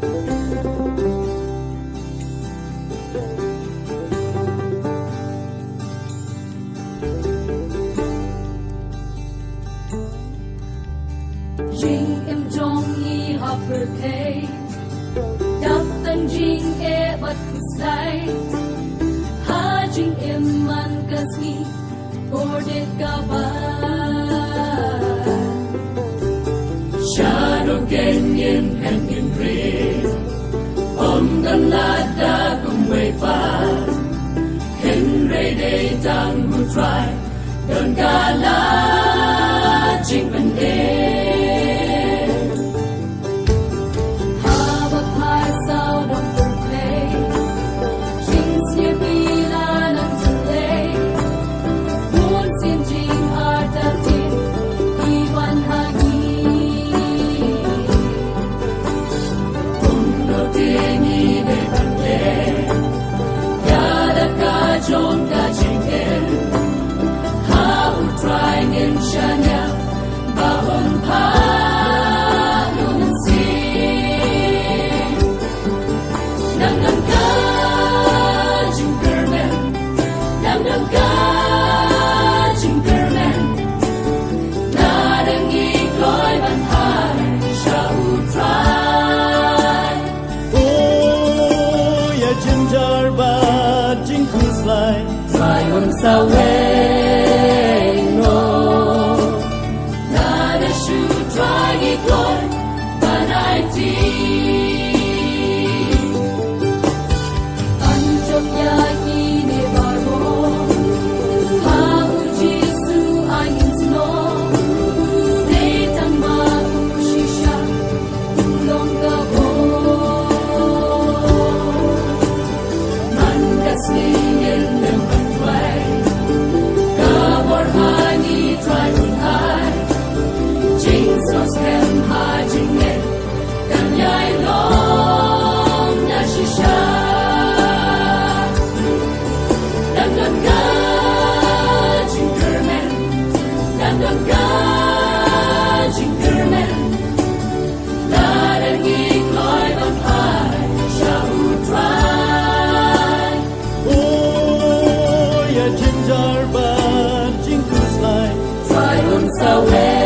Jing em trong y hop per kay đắp tân jing e bat kuslay ha jing em man kasni bordet gaba shadow ganyen hangin re dan lada kum way pa hen re day dang who try don gala jing man John da jingen how trying in shanya bahon pa lumen si nang ka jingerman nang ka jingerman na dang I koi ban hai shall try oh ya ginger ba jing try on sa way no na de shu try it boy but I did anjok ya ki ne baro ha uji su I sno de tamba shisha longa bo man kasni ginger ba jing kus lai try on sa way